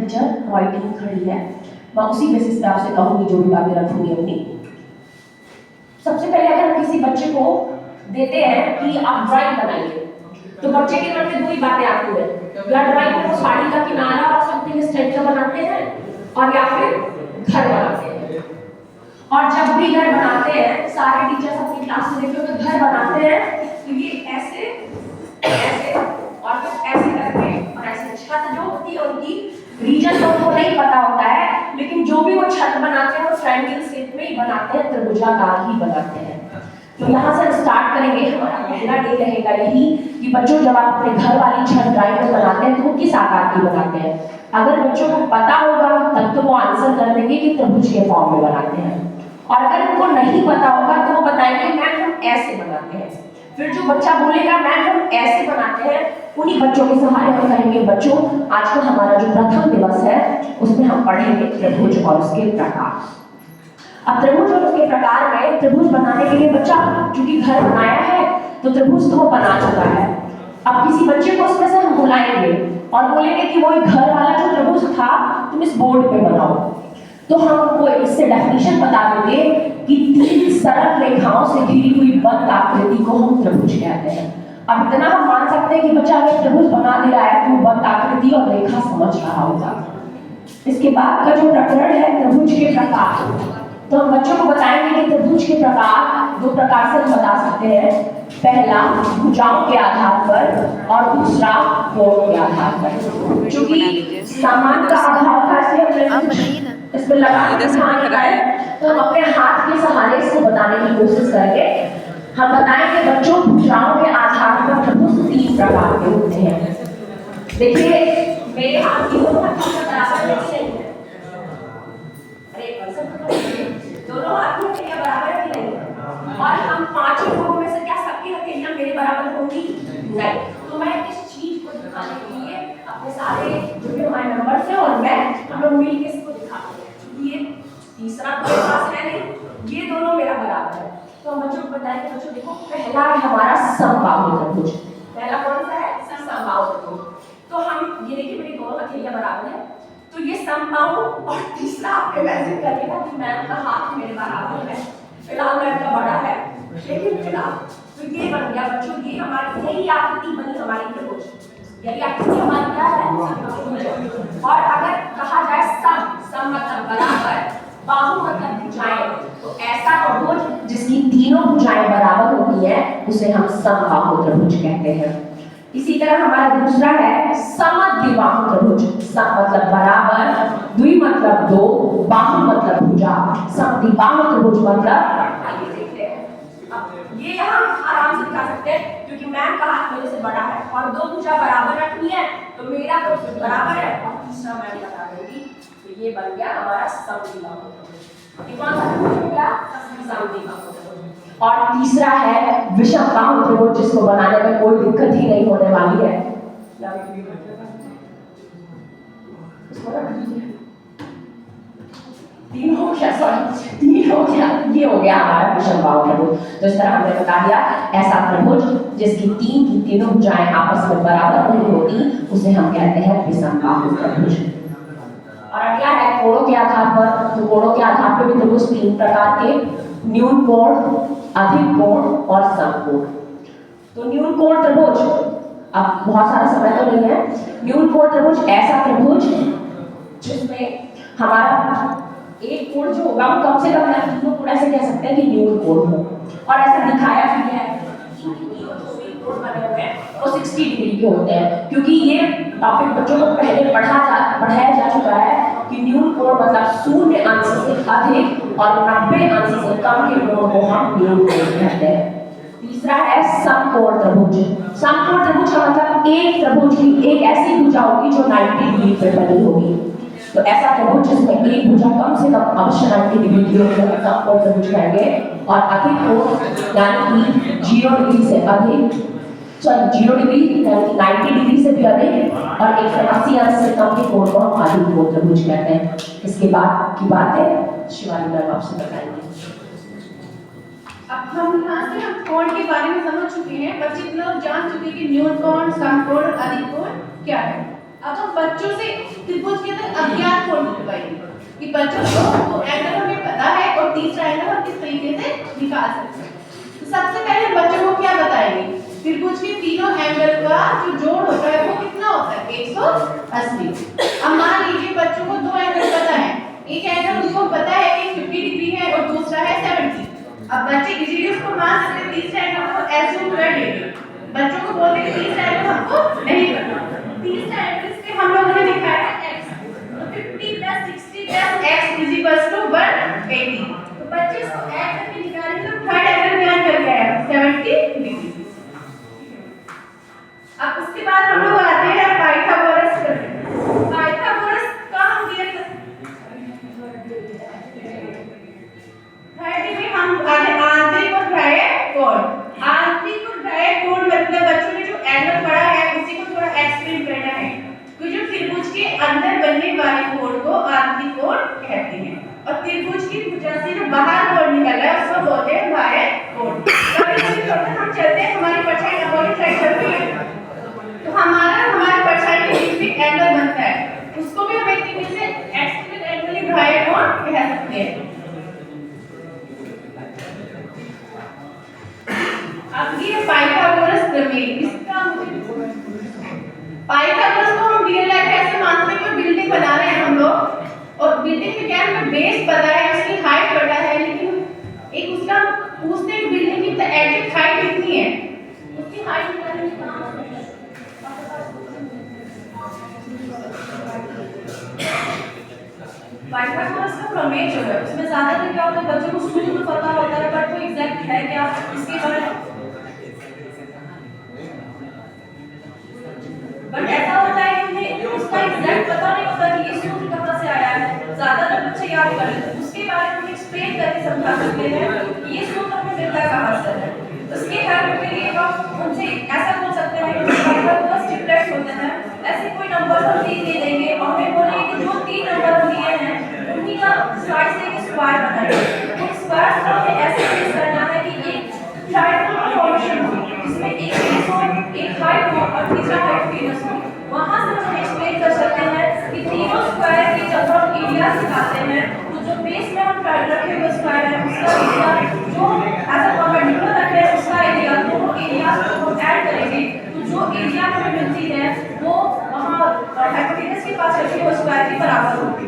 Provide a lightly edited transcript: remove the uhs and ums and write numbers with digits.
Teacher, हमारी team खड़ी है, मैं उसी बेसिस पे आपसे कहूँगी जो भी बातें रखूँगी अपनी। सबसे पहले अगर हम किसी बच्चे को देते हैं कि आप ड्राइंग बनाइए, तो बच्चे के मन में दो ही बातें आती है, या ड्राइंग में वो साड़ी का किनारा और समथिंग इस टाइप का बनाते हैं, और या फिर घर बनाते हैं। और जब भी घर बनाते हैं, सारे टीचर्स अपनी क्लास में देखो तो घर बनाते हैं तो ये ऐसे ऐसे और फिर ऐसे करके और ऐसे छत जो होती है उनकी रीजन तो उनको नहीं पता होता है, लेकिन जो भी वो छत बनाते हैं वो ट्रायंगल शेप में ही बनाते हैं, त्रिभुजाकार ही बनाते हैं। तो यहाँ से स्टार्ट करेंगे। हमारा पहला डे रहेगा यही कि बच्चों जब आप अपने घर वाली छत ड्राइंग में बनाते हैं तो वो किस आकार की बनाते हैं। अगर बच्चों को पता होगा तब तो वो आंसर कर देंगे कि त्रिभुज के फॉर्म में बनाते हैं, और अगर उनको नहीं पता होगा तो वो बताएंगे मैम हम ऐसे बनाते हैं। फिर जो बच्चा बोलेगा मैम हम ऐसे बनाते हैं, उन्हीं बच्चों के सहारे हम कहेंगे बच्चों आज का हमारा जो प्रथम दिवस है उसमें हम पढ़ेंगे त्रिभुज और उसके प्रकार। अब त्रिभुज और उसके प्रकार में त्रिभुज बनाने के लिए बच्चा चूंकि घर बनाया है तो त्रिभुज तो वो बना चुका है। अब किसी बच्चे को उसमें से हम बुलाएंगे और बोलेंगे कि वही घर वाला जो त्रिभुज था तुम इस बोर्ड पे बनाओ, तो हम उनको इससे डेफिनेशन बता देंगे कि 3 सरल रेखाओं से घिरी हुई बंद आकृति को हम त्रिभुज कहते हैं। अब इतना हम मान सकते हैं कि बच्चा अगर त्रिभुज बना दे रहा है तो बंद आकृति और रेखा समझ रहा होगा। इसके बाद का जो प्रकरण है त्रिभुज के प्रकार, तो हम बच्चों को बताएंगे कि त्रिभुज के प्रकार 2 प्रकार से हम बता सकते हैं। पहला भुजाओं के आधार पर और दूसरा कोण के आधार पर। क्योंकि सामान का आधार कैसे हमने इस पर लगा है तो हम अपने हाथ के सहारे इसको बताने की कोशिश करेंगे। हम बताएंगे बच्चों भुजाओं के आधार पर त्रिभुज 3 प्रकार के होते हैं। देखिए मेरे हाथ की दोनों बराबर नहीं है, दोनों हाथ में हथेलियां बराबर ही नहीं है, और हम 5 लोगों में से क्या सबकी हथेलियां मेरे बराबर होंगी? नहीं। तो मैं इस चीज को दिखाने के लिए अपने सारे जो भी हमारे मेंबर्स हैं और मैं हम लोग मिलकर इसको दिखाते हैं। ये तीसरा मेरे पास है नहीं, ये दोनों मेरा बराबर है। तो हम बच्चों को बताएं कि बच्चों देखो पहला है हमारा समबाहु त्रिभुज। पहला कौन सा है? समबाहु त्रिभुज। तो हम ये देखिए मेरी दोनों हथेलियां बराबर है, तो ये समबाहु, और तीसरा आप इमेजिन करिएगा कि मैम का हाथ मेरे बराबर है, फिलहाल मैम का बड़ा है लेकिन फिलहाल तो ये बन गया बच्चों, ये हमारी यही आकृति बनी हमारी त्रिभुज, यही आकृति हमारी क्या है? और अगर कहा जाए सम मतलब बराबर, बाहु मतलब भुजाएं, तो ऐसा त्रिभुज जिसकी तीनों भुजाएं बराबर होती है उसे हम समबाहु त्रिभुज कहते हैं। इसी तरह हमारा दूसरा है समद्विबाहु त्रिभुज। सम मतलब बराबर, द्वि मतलब 2, बाहु मतलब भुजा। समद्विबाहु त्रिभुज मतलब आइए देखते हैं। अब ये हम आराम से दिखा सकते हैं क्योंकि मैम का हाथ मेरे से बड़ा है और 2 भुजा बराबर रखनी है, तो मेरा तो बराबर है और तीसरा मैं बता दूंगी, तो ये बन गया हमारा समद्विबाहु त्रिभुज। ये कौन सा त्रिभुज हो गया? समद्विबाहु त्रिभुज। और तीसरा है विषमबाहु त्रिभुज, जिसको बनाने में कोई दिक्कत ही नहीं होने वाली है। तीन हो गया, ये हो गया हमारा विषमबाहु त्रिभुज। तो इस तरह हमने बता दिया ऐसा त्रिभुज जिसकी तीनों भुजाएं आपस में बराबर नहीं होती उसे हम कहते हैं विषमबाहु त्रिभुज। और अगला है कोणों के आधार पर। तो कोणों के आधार पर भी त्रिभुज 3 प्रकार के, न्यून कोण, अधिक कोण और समकोण। तो न्यून कोण त्रिभुज, अब बहुत सारा समय तो नहीं है। न्यून कोण त्रिभुज ऐसा त्रिभुज जिसमें हमारा एक कोण जो होगा वो कम से कम तीनों कोण ऐसे कह सकते हैं कि न्यून कोण हो, और ऐसा दिखाया भी है कोण बने हुए हैं वो 60 डिग्री के होते हैं, क्योंकि ये टॉपिक बच्चों को पहले पढ़ाया जा चुका है कि न्यून कोण मतलब 0 अंश से अधिक और 90 अंश से कम के कोण को हम न्यून कोण कहते हैं। तीसरा है समकोण त्रिभुज। समकोण त्रिभुज का मतलब एक त्रिभुज की एक ऐसी भुजा होगी जो 90 डिग्री पर बनी होगी। तो ऐसा त्रिभुज जिसमें एक भुजा कम से कम अवश्य 90 डिग्री की होगी समकोण त्रिभुज कहेंगे, और अधिक कोण यानी कि 0 डिग्री से अधिक, 0 डिग्री यानी कि 90 डिग्री से भी अधिक और 180 अंश से कम के कोण को हम अधिक कोण त्रिभुज कहते हैं। इसके बाद की बातें शिवानी मैम आपसे बताएंगे। अब हम यहाँ से हम कोण के बारे में समझ चुके हैं, बच्चे लोग जान चुके हैं कि न्यून कोण, समकोण, अधिक कोण क्या है। अब हम बच्चों से त्रिभुज के अंदर अज्ञात कोण बताएंगे कि बच्चों को वो एंगल हमें पता है और तीसरा एंगल हम किस तरीके से निकाल सकते हैं। तो सबसे पहले बच्चों को क्या बताएंगे, त्रिभुज के तीनों एंगल का जो जोड़ होता है वो कितना होता है 180। अब मान लीजिए बच्चों को दो एंगल पता है, एक एंगल उनको पता है कि 50 डिग्री है और दूसरा है 70। अब बच्चे इजीली उसको मान सकते हैं, तीसरा एंगल को एज्यूम कर लेंगे। बच्चों को बोलते हैं तीसरा एंगल हमको नहीं पता, तीसरा एंगल इसके हम लोगों ने दिखाया है x, तो 50 + 60 + x = 180। तो बच्चे इसको ऐड करके निकालेंगे तो थर्ड एंगल क्या करके आया 70 डिग्री। अब उसके बाद हम लोग आते हैं पाइथागोरस पर। पाइथागोरस का हम दिए थर्ड में हम आगे आंतरिक और बाह्य कोण। आंतरिक और बाह्य कोण मतलब बच्चों ने जो एंगल पढ़ा है उसी को थोड़ा एक्सप्लेन करना है। तो जो त्रिभुज के अंदर बनने वाले कोण को आंतरिक कोण कहते हैं और त्रिभुज की भुजा से जो बाहर कोण निकला है उसको बोलते हैं बाह्य कोण। कभी-कभी हम चलते हैं हमारी परछाई अपोजिट साइड चलती है तो हमारे परछाई के बीच में एंगल बनता है, उसको भी हम एक तरीके से एक्सप्लेन एंगल ही बाह्य कोण कह सकते हैं। अब ये पाइथागोरस प्रमेय, इसका पाइथागोरस को हम रियल लाइफ ऐसे मानते हैं कोई बिल्डिंग बना रहे हैं हम लोग और बिल्डिंग में क्या हमें बेस पता है, उसकी हाइट पता है, लेकिन एक उसका पूछते हैं बिल्डिंग की एग्जैक्ट हाइट कितनी है, उसकी हाइट निकालने में काम होता है। पाइथागोरस का प्रमेय जो है उसमें ज्यादातर क्या होता है बच्चों को सूत्र तो पता होता है बट वो एग्जैक्ट है क्या इसके बारे में बट ऐसा होता है कि उन्हें उसका एग्जैक्ट पता नहीं होता कि ये सूत्र कहां से आया है। ज्यादातर बच्चे याद कर लेते हैं, उसके बारे में एक्सप्लेन करके समझा सकते हैं कि ये सूत्र हमें मिलता कहां से है। उसके हेल्प के लिए हम उनसे ऐसा बोल सकते हैं कि पाइथागोरस ट्रिपलेट्स होते हैं, ऐसे कोई नंबर हम दे देंगे और हमें बोलेंगे कि जो तीन नंबर दिए हैं उन्हीं का साइड से एक स्क्वायर बनाइए। तो स्क्वायर को हमें ऐसे बेस करना है कि एक ट्रायंगल फॉर्मेशन हो जिसमें एक बेस हो, एक हाइट हो और तीसरा हाइपोटेनस हो। वहां से हम एक्सप्लेन कर सकते हैं कि तीनों स्क्वायर की जब हम एरिया निकालते हैं तो जो बेस में हम रखे हुए स्क्वायर है उसका एरिया जो एज अ परपेंडिकुलर रखे हैं उसका एरिया, दोनों एरिया को हम ऐड करेंगे तो जो एरिया हमें मिलती है वो वहां हाइपोटेनस के पास रखे हुए स्क्वायर के बराबर होगी।